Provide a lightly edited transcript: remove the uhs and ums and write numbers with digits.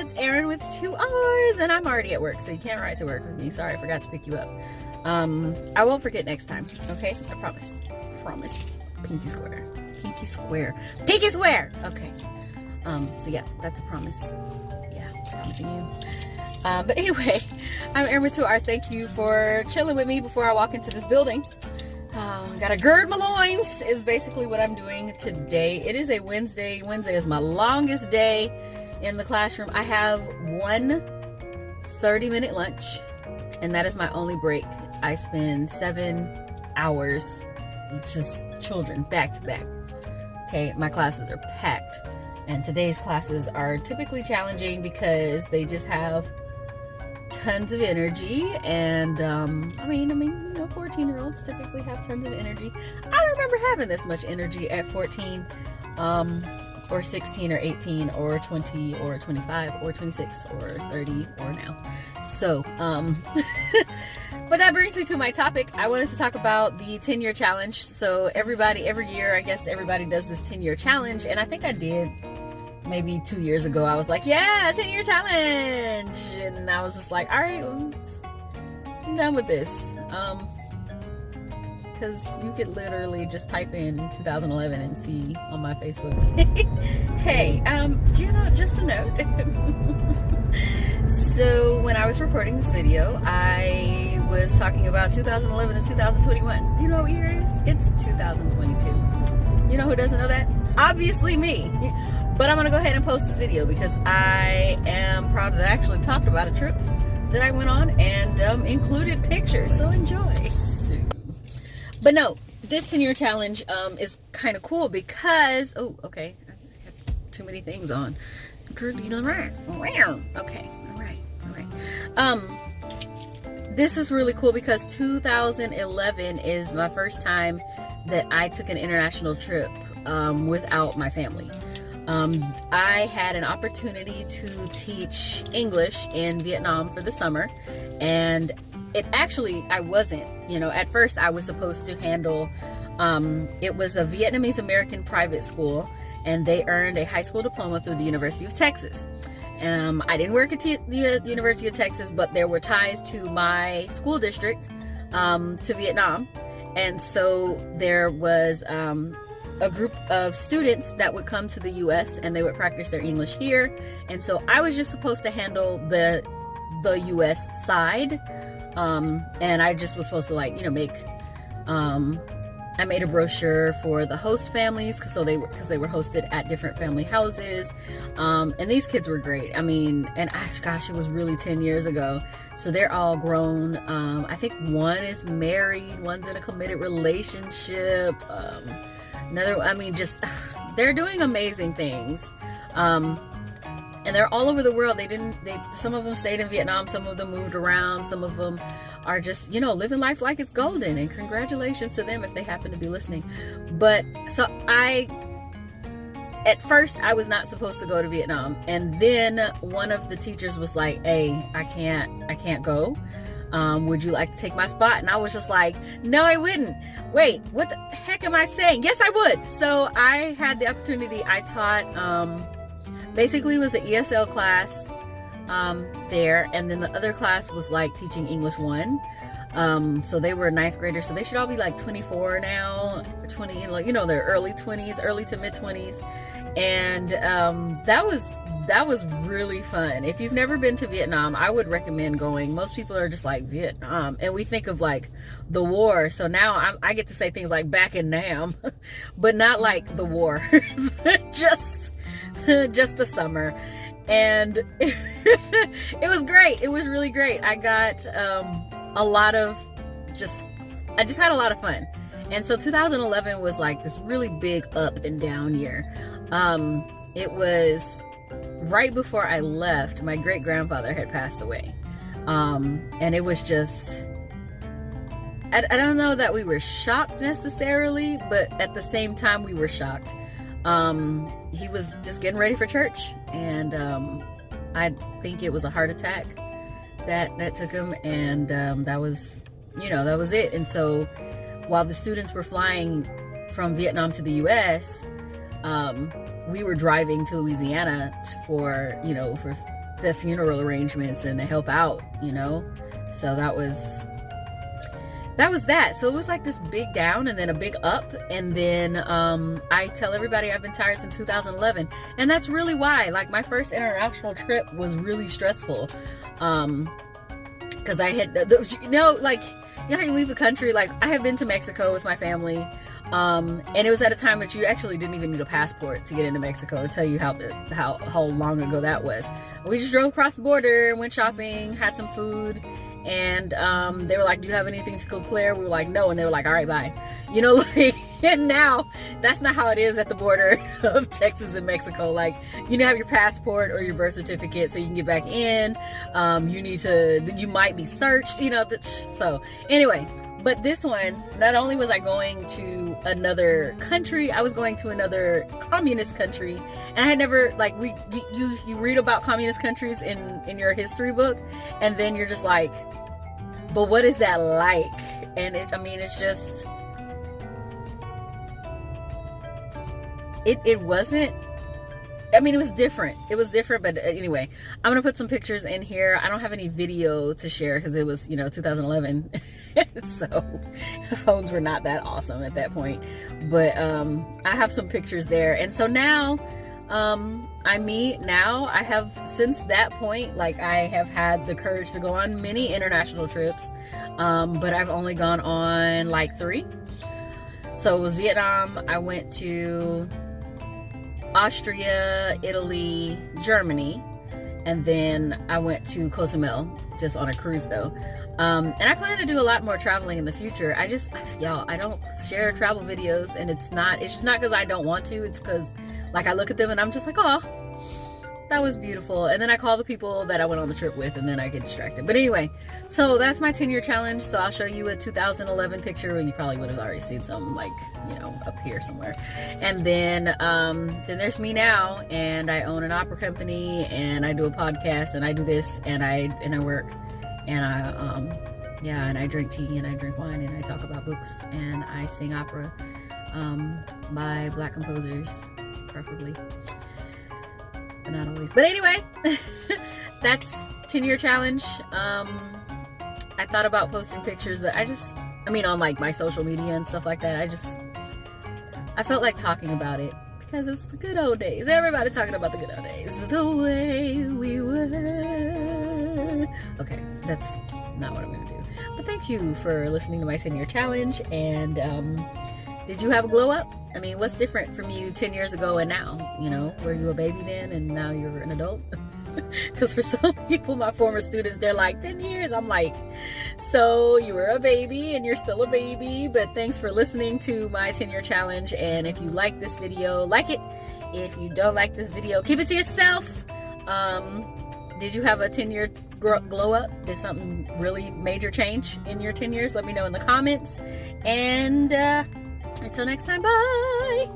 it's Erin with 2 R's, and I'm already at work, so you can't ride to work with me. Sorry, I forgot to pick you up. I won't forget next time, okay? I promise. Promise. Pinky square. Pinky square. Pinky square! Okay. So yeah, that's a promise. Yeah, promising you. But anyway, I'm Erin with 2Rs. Thank you for chilling with me before I walk into this building. Gotta gird my loins is basically what I'm doing today. It is a Wednesday. Wednesday is my longest day in the classroom. I have one 30-minute lunch, and that is my only break. I spend 7 hours, it's just children, back to back. Okay, my classes are packed, and today's classes are typically challenging because they just have tons of energy, and I mean, you know, 14-year-olds typically have tons of energy. I don't remember having this much energy at 14, or 16, or 18, or 20, or 25, or 26, or 30, or now. So, but that brings me to my topic. I wanted to talk about the 10-year challenge. So every year, I guess everybody does this 10-year challenge, and I think I did maybe 2 years ago. I was like, yeah, 10-year challenge, and I was just like, all right, well, I'm done with this, because you could literally just type in 2011 and see on my Facebook. Hey, just a note. So when I was recording this video, I was talking about 2011 and 2021. Do you know what year it is? It's 2022. You know who doesn't know that? Obviously me. But I'm going to go ahead and post this video because I am proud that I actually talked about a trip that I went on and included pictures. So enjoy. But no, this 10-year challenge is kind of cool because... Oh, okay. I got too many things on. Okay, all right. This is really cool because 2011 is my first time that I took an international trip without my family. I had an opportunity to teach English in Vietnam for the summer, and I wasn't, at first I was supposed to handle, it was a Vietnamese American private school, and they earned a high school diploma through the University of Texas. I didn't work at the University of Texas, but there were ties to my school district, to Vietnam, and so there was, a group of students that would come to the U.S. and they would practice their English here, and so I was just supposed to handle the U.S. side, and I just was supposed to make I made a brochure for the host families because they were hosted at different family houses, and these kids were great. Gosh, it was really 10 years ago, so they're all grown. I think one is married, one's in a committed relationship. They're doing amazing things. And they're all over the world. Some of them stayed in Vietnam, some of them moved around, some of them are just, living life like it's golden, and congratulations to them if they happen to be listening. But so at first I was not supposed to go to Vietnam, and then one of the teachers was like, hey, I can't go. Would you like to take my spot? And I was just like, no, I wouldn't. Wait, what the heck am I saying? Yes, I would. So I had the opportunity. I taught, basically it was an ESL class there, and then the other class was like teaching English 1. So they were 9th graders, so they should all be like 24 now, 20, their early 20s, early to mid 20s. And that was really fun. If you've never been to Vietnam, I would recommend going. Most people are just like, Vietnam, and we think of like the war. So now I get to say things like back in Nam, but not like the war, just the summer. And it was great. It was really great. I got I just had a lot of fun. And so 2011 was like this really big up and down year. It was right before I left. My great grandfather had passed away. And it was just, I don't know that we were shocked necessarily, but at the same time we were shocked. He was just getting ready for church, and I think it was a heart attack that took him, and that was it. And so while the students were flying from Vietnam to the US, we were driving to Louisiana for the funeral arrangements and to help out, you know. So that was that. So it was like this big down and then a big up, and then I tell everybody I've been tired since 2011, and that's really why. Like, my first international trip was really stressful, because I had, you know how you leave the country. Like, I have been to Mexico with my family, and it was at a time that you actually didn't even need a passport to get into Mexico. I'll tell you how long ago that was. We just drove across the border, went shopping, had some food, and they were like, do you have anything to declare? We were like, no. And they were like, all right, bye. You know, like, and now that's not how it is at the border of Texas and Mexico. Like, you need to have your passport or your birth certificate so you can get back in. You might be searched, you know. So anyway, but this one, not only was I going to another country, I was going to another communist country. And I had never, like, you read about communist countries in your history book, and then you're just like, but what is that like? And it's just, it wasn't, it was different. It was different, but anyway, I'm going to put some pictures in here. I don't have any video to share because it was, 2011. So phones were not that awesome at that point. But I have some pictures there. And so now, I have, since that point, like, I have had the courage to go on many international trips. But I've only gone on like 3. So it was Vietnam. I went to Austria, Italy, Germany, and then I went to Cozumel, just on a cruise though. And I plan to do a lot more traveling in the future. I don't share travel videos, and it's just not because I don't want to. It's because, like, I look at them and I'm just like, oh, that was beautiful. And then I call the people that I went on the trip with, and then I get distracted. But anyway, so that's my 10-year challenge. So I'll show you a 2011 picture. You probably would have already seen some, like, up here somewhere. And then there's me now, and I own an opera company, and I do a podcast, and I do this, and I work, and and I drink tea, and I drink wine, and I talk about books, and I sing opera by Black composers, preferably. But not always. But anyway, that's 10-year challenge. I thought about posting pictures, but on like my social media and stuff like that, I felt like talking about it because it's the good old days. Everybody talking about the good old days. The way we were. Okay, that's not what I'm going to do. But thank you for listening to my 10-year challenge. And did you have a glow up? What's different from you 10 years ago and now? Were you a baby then and now you're an adult? Because for some people, my former students, they're like, 10 years. I'm like, so you were a baby and you're still a baby. But thanks for listening to my 10-year challenge. And if you like this video, like it. If you don't like this video, keep it to yourself. Did you have a 10-year glow up? Did something really major change in your 10 years? Let me know in the comments. And until next time, bye.